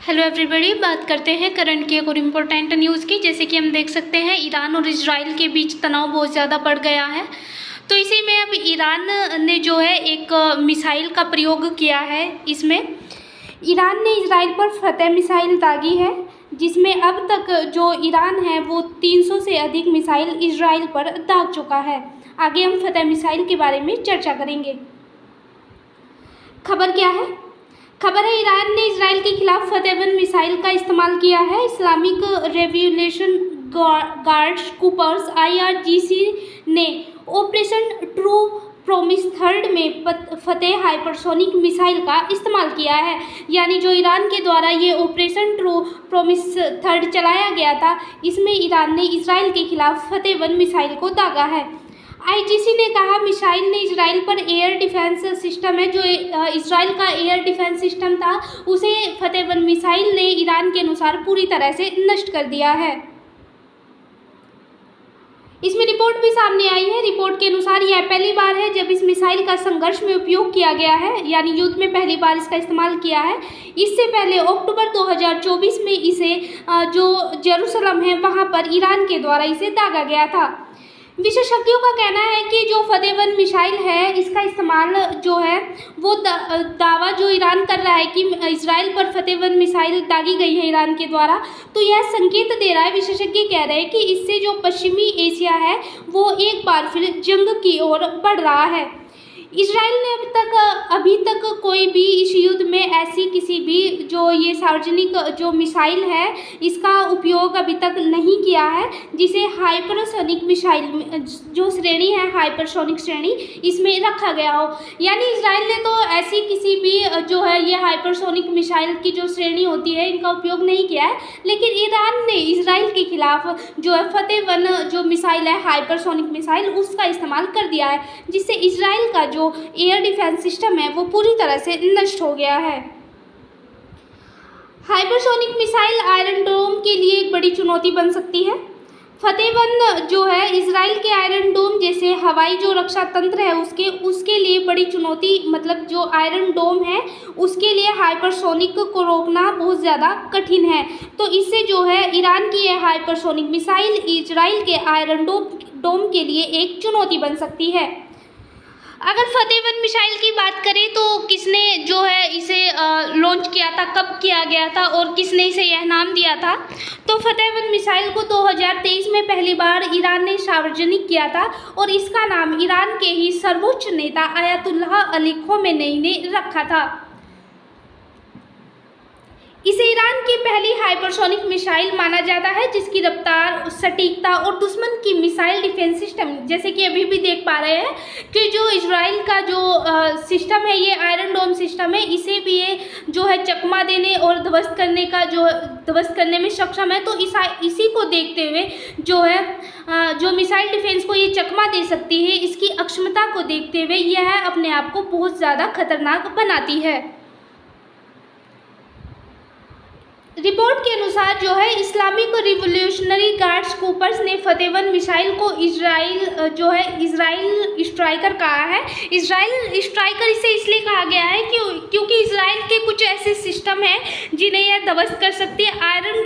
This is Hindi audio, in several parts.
हेलो एवरीबॉडी, बात करते हैं करंट की एक और इम्पोर्टेंट न्यूज़ की। जैसे कि हम देख सकते हैं ईरान और इजराइल के बीच तनाव बहुत ज़्यादा बढ़ गया है। तो इसी में अब ईरान ने जो है एक मिसाइल का प्रयोग किया है। इसमें ईरान ने इजराइल पर फतेह मिसाइल दागी है, जिसमें अब तक जो ईरान है वो 300 से अधिक मिसाइल इजराइल पर दाग चुका है। आगे हम फतेह मिसाइल के बारे में चर्चा करेंगे। खबर क्या है? खबर है ईरान ने इजराइल के खिलाफ फतेह-1 मिसाइल का इस्तेमाल किया है। Islamic revolution guards corps IRGC ने ऑपरेशन ट्रू प्रॉमिस थर्ड में फतेह हाइपरसोनिक मिसाइल का इस्तेमाल किया है। यानी जो ईरान के द्वारा ये ऑपरेशन ट्रू प्रॉमिस थर्ड चलाया गया था, इसमें ईरान ने इजराइल के खिलाफ फतेह-1 मिसाइल को दागा है। IGC ने कहा मिसाइल ने इजराइल पर एयर डिफेंस सिस्टम है, जो इजराइल का एयर डिफेंस सिस्टम था, उसे फतेह-1 मिसाइल ने ईरान के अनुसार पूरी तरह से नष्ट कर दिया है। इसमें रिपोर्ट भी सामने आई है। रिपोर्ट के अनुसार यह पहली बार है जब इस मिसाइल का संघर्ष में उपयोग किया गया है, यानी युद्ध में पहली बार इसका इस्तेमाल किया है। इससे पहले अक्टूबर 2024 में इसे जो जेरूसलम है वहाँ पर ईरान के द्वारा इसे दागा गया था। विशेषज्ञों का कहना है कि जो फतेह-1 मिसाइल है, इसका इस्तेमाल जो है वो दावा जो ईरान कर रहा है कि इजराइल पर फतेह-1 मिसाइल दागी गई है ईरान के द्वारा, तो यह संकेत दे रहा है। विशेषज्ञ कह रहे हैं कि इससे जो पश्चिमी एशिया है वो एक बार फिर जंग की ओर बढ़ रहा है। इजराइल ने अभी तक कोई भी इस युद्ध में ऐसी किसी भी जो ये सार्वजनिक जो मिसाइल है इसका उपयोग अभी तक नहीं किया है, जिसे हाइपरसोनिक मिसाइल जो श्रेणी है हाइपरसोनिक श्रेणी, इसमें रखा गया हो। यानी इजराइल ने तो ऐसी किसी भी जो है ये हाइपरसोनिक मिसाइल की जो श्रेणी होती है इनका उपयोग नहीं किया है, लेकिन ईरान ने इजराइल के खिलाफ जो है फतेह-1 जो मिसाइल है हाइपरसोनिक मिसाइल उसका इस्तेमाल कर दिया है, जिससे इजराइल का जो एयर डिफेंस सिस्टम है वो पूरी तरह से नष्ट हो गया है। हाइपरसोनिक मिसाइल आयरन डोम के लिए एक बड़ी चुनौती बन सकती है। फतेह-1 जो है इजराइल के आयरन डोम जैसे हवाई जो रक्षा तंत्र है उसके लिए बड़ी चुनौती, मतलब जो आयरन डोम है उसके लिए हाइपरसोनिक को रोकना बहुत ज़्यादा कठिन है। तो इससे जो है ईरान की यह हाइपरसोनिक मिसाइल इजराइल के आयरन डोम के लिए एक चुनौती बन सकती है। अगर फतेह-1 मिसाइल की बात करें तो किसने जो है इसे लॉन्च किया था, कब किया गया था और किसने इसे यह नाम दिया था? तो फतेह-1 मिसाइल को 2023 में पहली बार ईरान ने सार्वजनिक किया था और इसका नाम ईरान के ही सर्वोच्च नेता आयतुल्लाह अली खोमेनी ने रखा था। इसे ईरान की पहली हाइपरसोनिक मिसाइल माना जाता है, जिसकी रफ्तार, सटीकता और दुश्मन की मिसाइल डिफेंस सिस्टम, जैसे कि अभी भी देख पा रहे हैं कि जो इजराइल का जो सिस्टम है ये आयरन डोम सिस्टम है, इसे भी ये जो है चकमा देने और ध्वस्त करने में सक्षम है। तो इसी को देखते हुए जो है जो मिसाइल डिफेंस को ये चकमा दे सकती है, इसकी अक्षमता को देखते हुए यह अपने आप को बहुत ज़्यादा खतरनाक बनाती है। रिपोर्ट के अनुसार जो है इस्लामिक रिवोल्यूशनरी गार्ड्स कूपर्स ने फतेह-1 मिसाइल को इजराइल स्ट्राइकर कहा है। इजराइल स्ट्राइकर इसे इसलिए कहा गया है क्योंकि इजराइल के कुछ ऐसे सिस्टम हैं जिन्हें यह ध्वस्त कर सकती है। आयरन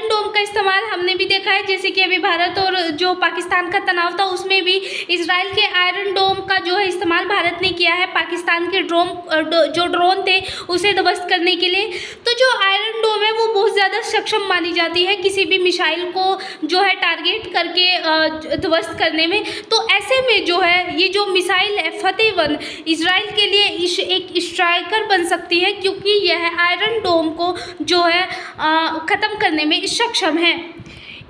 डोम का इस्तेमाल हमने भी देखा है, जैसे कि अभी भारत और जो पाकिस्तान का तनाव था उसमें भी इजराइल के आयरन डोम का जो है इस्तेमाल भारत ने किया है पाकिस्तान के ड्रोन थे उसे ध्वस्त करने के लिए। तो जो आयरन डोम है वो बहुत ज़्यादा सक्षम मानी जाती है किसी भी मिसाइल को जो है टारगेट करके ध्वस्त करने में। तो ऐसे में जो है ये जो मिसाइल है फतेह-1 इजराइल के लिए एक स्ट्राइकर बन सकती है, क्योंकि यह आयरन डोम को जो है ख़त्म करने में सक्षम है।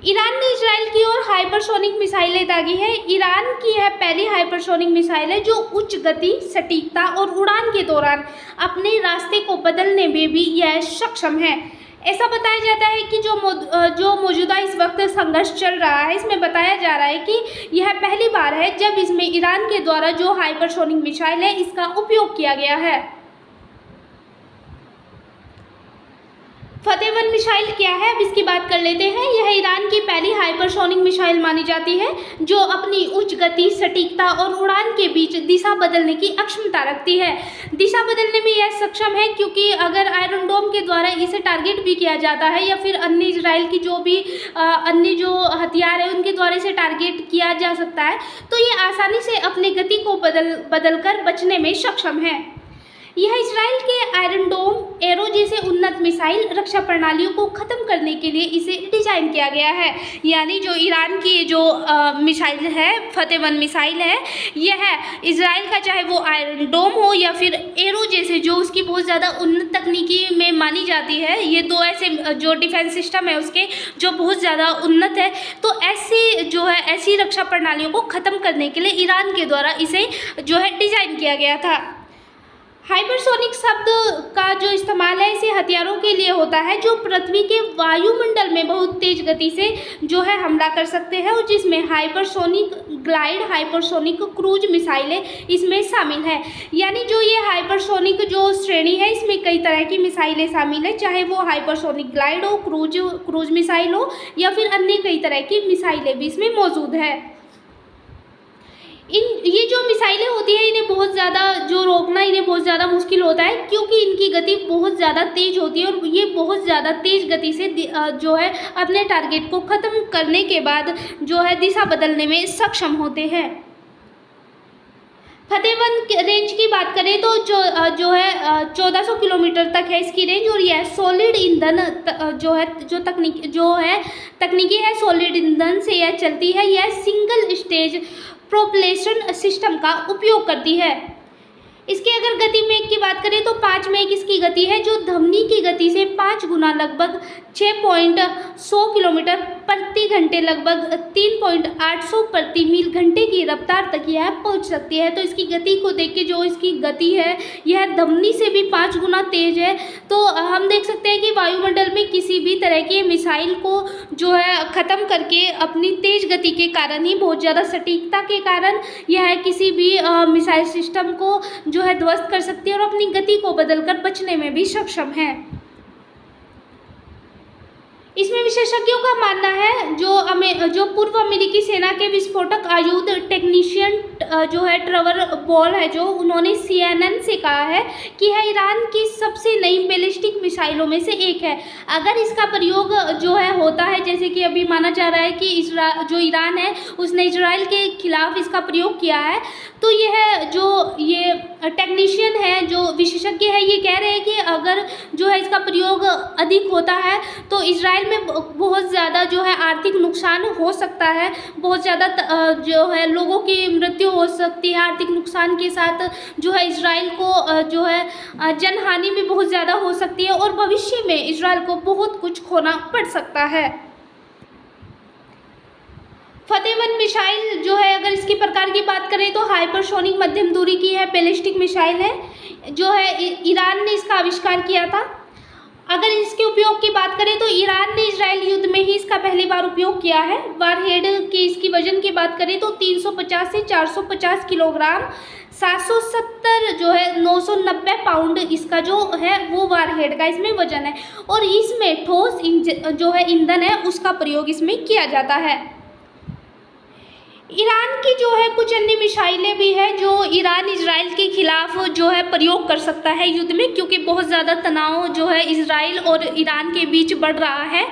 ईरान ने इजराइल की ओर हाइपरसोनिक मिसाइलें दागी है। ईरान की यह पहली हाइपरसोनिक मिसाइल है जो उच्च गति, सटीकता और उड़ान के दौरान अपने रास्ते को बदलने में भी यह सक्षम है। ऐसा बताया जाता है कि जो मौजूदा इस वक्त संघर्ष चल रहा है इसमें बताया जा रहा है कि यह पहली बार है जब इसमें ईरान के द्वारा जो हाइपरसोनिक मिसाइल है इसका उपयोग किया गया है। फतेह 1 मिसाइल क्या है, अब इसकी बात कर लेते हैं। यह ईरान की पहली हाइपरसोनिक मिसाइल मानी जाती है जो अपनी उच्च गति, सटीकता और उड़ान के बीच दिशा बदलने की अक्षमता रखती है। दिशा बदलने में यह सक्षम है क्योंकि अगर आयरन डोम के द्वारा इसे टारगेट भी किया जाता है या फिर अन्य इजराइल की जो भी अन्य जो हथियार है उनके द्वारा इसे टारगेट किया जा सकता है, तो ये आसानी से अपनी गति को बदलकर बचने में सक्षम है। यह इजराइल के आयरन डोम एरो जैसे उन्नत मिसाइल रक्षा प्रणालियों को ख़त्म करने के लिए इसे डिज़ाइन किया गया है। यानी जो ईरान की जो मिसाइल है, फतेह 1 मिसाइल है, यह इजराइल का चाहे वो आयरन डोम हो या फिर एरो जैसे जो उसकी बहुत ज़्यादा उन्नत तकनीकी में मानी जाती है, ये दो ऐसे जो डिफेंस सिस्टम है उसके जो बहुत ज़्यादा उन्नत है, तो ऐसी रक्षा प्रणालियों को ख़त्म करने के लिए ईरान के द्वारा इसे डिज़ाइन किया गया था। हाइपरसोनिक शब्द का जो इस्तेमाल है इसे हथियारों के लिए होता है जो पृथ्वी के वायुमंडल में बहुत तेज गति से हमला कर सकते हैं, और जिसमें हाइपरसोनिक ग्लाइड, हाइपरसोनिक क्रूज मिसाइलें इसमें शामिल है। यानी जो ये हाइपरसोनिक जो श्रेणी है इसमें कई तरह की मिसाइलें शामिल है, चाहे वो हाइपरसोनिक ग्लाइड हो, क्रूज मिसाइल हो या फिर अन्य कई तरह की मिसाइलें भी इसमें मौजूद है। ये जो मिसाइलें होती हैं इन्हें बहुत ज़्यादा रोकना इन्हें बहुत ज़्यादा मुश्किल होता है क्योंकि इनकी गति बहुत ज़्यादा तेज़ होती है और ये बहुत ज़्यादा तेज़ गति से अपने टारगेट को ख़त्म करने के बाद दिशा बदलने में सक्षम होते हैं। फतेह 1 रेंज की बात करें तो 1400 किलोमीटर तक है इसकी रेंज, और यह सॉलिड ईंधन तकनीकी है, सॉलिड ईंधन से यह चलती है। यह सिंगल स्टेज प्रोपल्शन सिस्टम का उपयोग करती है। इसके अगर गति मेघ की बात करें तो 5 मेघ इसकी गति है जो ध्वनि की गति से 5 गुना लगभग 6.100 किलोमीटर प्रति घंटे, लगभग 3.800 प्रति मील घंटे की रफ्तार तक यह पहुंच सकती है। तो इसकी गति को देख के जो इसकी गति है यह ध्वनि से भी 5 गुना तेज है। तो हम देख सकते हैं कि वायुमंडल में किसी भी तरह की मिसाइल को ख़त्म करके अपनी तेज गति के कारण ही, बहुत ज़्यादा सटीकता के कारण यह किसी भी मिसाइल सिस्टम को ध्वस्त कर सकती है और अपनी गति को बदलकर बचने में भी सक्षम है। इसमें विशेषज्ञों का मानना है जो पूर्व अमेरिकी सेना के विस्फोटक आयुध टेक्नीशियन ट्रेवर बॉल है, उन्होंने CNN से कहा है कि यह ईरान की सबसे नई बैलिस्टिक मिसाइलों में से एक है। अगर इसका प्रयोग होता है, जैसे कि अभी माना जा रहा है कि ईरान है उसने इजराइल के खिलाफ इसका प्रयोग किया है, तो ये टेक्नीशियन है, जो विशेषज्ञ है, ये कह रहे हैं कि अगर इसका प्रयोग अधिक होता है तो इजराइल में बहुत ज़्यादा आर्थिक नुकसान हो सकता है, बहुत ज़्यादा लोगों की मृत्यु हो सकती है। आर्थिक नुकसान के साथ इजराइल को जनहानि भी बहुत ज़्यादा हो सकती है और भविष्य में इजराइल को बहुत कुछ खोना पड़ सकता है। फतेह 1 मिसाइल अगर इसकी प्रकार की बात करें तो हाइपरसोनिक मध्यम दूरी की है, बैलिस्टिक मिसाइल है, ईरान ने इसका आविष्कार किया था। अगर इसके उपयोग की बात करें तो ईरान ने इजराइल युद्ध में ही इसका पहली बार उपयोग किया है। वारहेड की इसकी वजन की बात करें तो 350 से 450 किलोग्राम, 770 990 पाउंड इसका वो वारहेड का इसमें वजन है, और इसमें ठोस ईंधन है उसका प्रयोग इसमें किया जाता है। ईरान की कुछ अन्य मिसाइलें भी है जो ईरान इजराइल के खिलाफ प्रयोग कर सकता है युद्ध में, क्योंकि बहुत ज़्यादा तनाव इजराइल और ईरान के बीच बढ़ रहा है।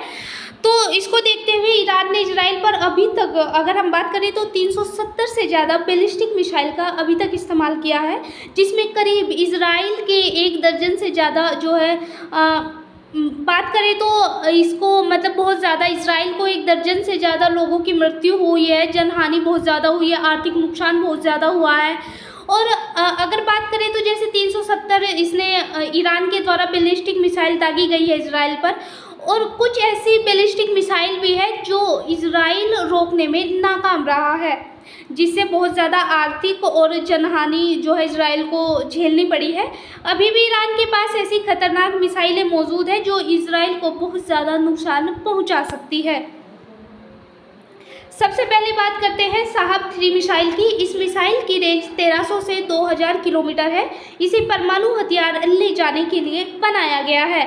तो इसको देखते हुए ईरान ने इजराइल पर अभी तक अगर हम बात करें तो 370 से ज़्यादा बैलिस्टिक मिसाइल का अभी तक इस्तेमाल किया है, जिसमें करीब इजराइल के 1 दर्जन से ज़्यादा बात करें तो इसको बहुत ज़्यादा इजराइल को 1 दर्जन से ज़्यादा लोगों की मृत्यु हुई है, जनहानि बहुत ज़्यादा हुई है, आर्थिक नुकसान बहुत ज़्यादा हुआ है। और अगर बात करें तो जैसे 370 इसने ईरान के द्वारा बैलिस्टिक मिसाइल दागी गई है इजराइल पर, और कुछ ऐसी बैलिस्टिक मिसाइल भी है जो इजराइल रोकने में नाकाम रहा है, जिससे बहुत ज़्यादा आर्थिक और जनहानि इजराइल को झेलनी पड़ी है। अभी भी ईरान के पास ऐसी खतरनाक मिसाइलें मौजूद है जो इजराइल को बहुत ज़्यादा नुकसान पहुंचा सकती है। सबसे पहले बात करते हैं साहब 3 मिसाइल की। इस मिसाइल की रेंज 1300 से 2000 किलोमीटर है। इसे परमाणु हथियार ले जाने के लिए बनाया गया है।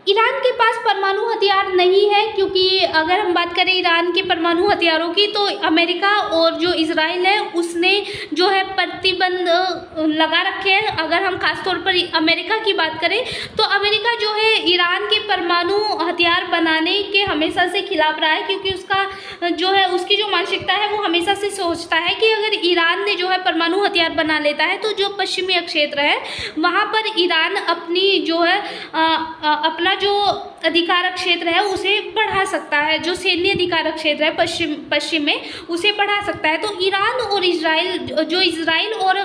ईरान के पास परमाणु हथियार नहीं है, क्योंकि अगर हम बात करें ईरान के परमाणु हथियारों की तो अमेरिका और जो इजराइल है उसने जो है प्रतिबंध लगा रखे हैं। अगर हम खास तौर पर अमेरिका की बात करें तो अमेरिका जो है ईरान के परमाणु हथियार बनाने के हमेशा से खिलाफ रहा है, क्योंकि उसका जो है उसकी जो मानसिकता है वो हमेशा से सोचता है कि अगर ईरान ने जो है परमाणु हथियार बना लेता है तो जो पश्चिमी क्षेत्र है वहाँ पर ईरान अपनी जो है अपना जो अधिकारक क्षेत्र है उसे बढ़ा सकता है, जो सैन्य अधिकारक क्षेत्र है पश्चिम में उसे बढ़ा सकता है। तो ईरान और इजराइल और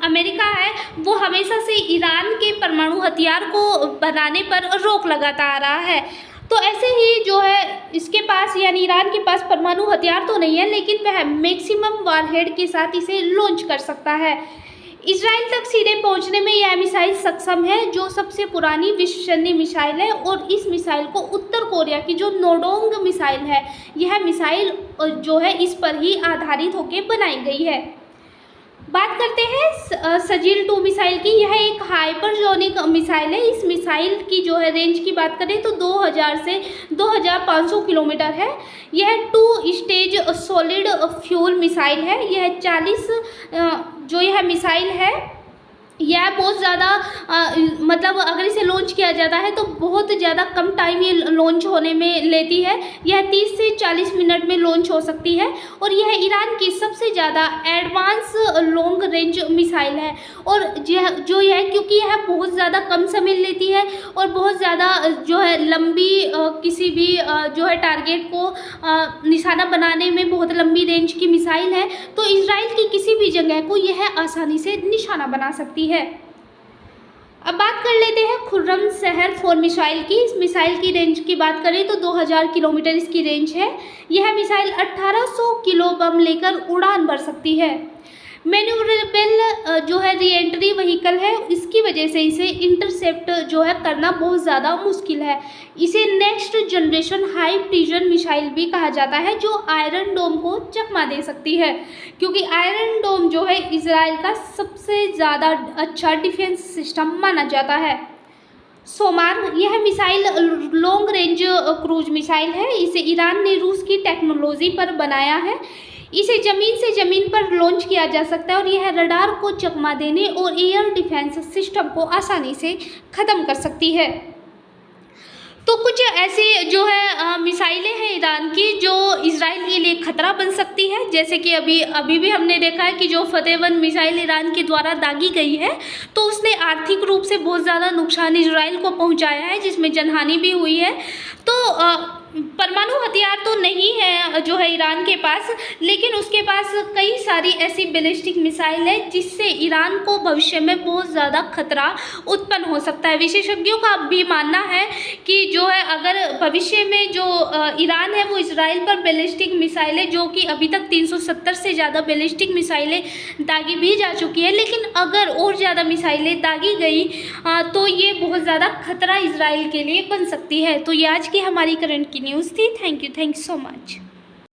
अमेरिका है वो हमेशा से ईरान के परमाणु हथियार को बनाने पर रोक लगाता आ रहा है। तो ऐसे ही जो है इसके पास यानी ईरान के पास परमाणु हथियार तो नहीं है, लेकिन वह मैक्सिमम वारहेड के साथ इसे लॉन्च कर सकता है। इजराइल तक सीधे पहुंचने में यह मिसाइल सक्षम है, जो सबसे पुरानी विश्वसनीय मिसाइल है, और इस मिसाइल को उत्तर कोरिया की जो नोडोंग मिसाइल है यह मिसाइल जो है इस पर ही आधारित होकर बनाई गई है। बात करते हैं सजिल 2 मिसाइल की। यह एक हाइपरसोनिक मिसाइल है। इस मिसाइल की जो है रेंज की बात करें तो 2000 से 2500 किलोमीटर है। यह 2 स्टेज सॉलिड फ्यूल मिसाइल है। यह 40 जो यह मिसाइल है यह बहुत ज़्यादा मतलब अगर इसे लॉन्च किया जाता है तो बहुत ज़्यादा कम टाइम ये लॉन्च होने में लेती है। यह 30 से 40 मिनट में लॉन्च हो सकती है, और यह ईरान की सबसे ज़्यादा एडवांस लॉन्ग रेंज मिसाइल है। और जो यह क्योंकि यह बहुत ज़्यादा कम समय लेती है और बहुत ज़्यादा जो है लंबी किसी भी जो है टारगेट को निशाना बनाने में बहुत लंबी रेंज की मिसाइल है, तो इजराइल की किसी भी जगह को यह आसानी से निशाना बना सकती है। अब बात कर लेते हैं खुर्रम शहर 4 मिसाइल की। इस मिसाइल की रेंज की बात करें तो 2000 किलोमीटर इसकी रेंज है। यह मिसाइल 1800 किलो बम लेकर उड़ान भर सकती है। मैन्यूवरेबल जो है री एंट्री व्हीकल है, इसकी वजह से इसे इंटरसेप्ट जो है करना बहुत ज़्यादा मुश्किल है। इसे next generation high prison missile भी कहा जाता है, जो आयरन डोम को चकमा दे सकती है, क्योंकि आयरन डोम जो है इजराइल का सबसे ज़्यादा अच्छा डिफेंस सिस्टम माना जाता है। सोमार यह missile long range cruise missile है। इसे ईरान ने रूस की टेक्नोलॉजी पर बनाया है। इसे ज़मीन से ज़मीन पर लॉन्च किया जा सकता है, और यह रडार को चकमा देने और एयर डिफेंस सिस्टम को आसानी से ख़त्म कर सकती है। तो कुछ ऐसे जो है मिसाइलें हैं ईरान की जो इजराइल के लिए खतरा बन सकती है, जैसे कि अभी भी हमने देखा है कि जो फतेह 1 मिसाइल ईरान के द्वारा दागी गई है तो उसने आर्थिक रूप से बहुत ज़्यादा नुकसान इजराइल को पहुंचाया है, जिसमें जनहानि भी हुई है। तो परमाणु हथियार तो नहीं है जो है ईरान के पास, लेकिन उसके पास कई सारी ऐसी बैलिस्टिक मिसाइल है जिससे ईरान को भविष्य में बहुत ज़्यादा खतरा उत्पन्न हो सकता है। विशेषज्ञों का भी मानना है कि जो है अगर भविष्य में जो ईरान है वो इजराइल पर बैलिस्टिक मिसाइलें, जो कि अभी तक 370 से ज़्यादा बैलिस्टिक मिसाइलें दागी भी जा चुकी है, लेकिन अगर और ज़्यादा मिसाइलें दागी गई तो ये बहुत ज़्यादा खतरा इजराइल के लिए बन सकती है। तो ये आज की हमारी करंट की न्यूज़ थी। Thank you so much.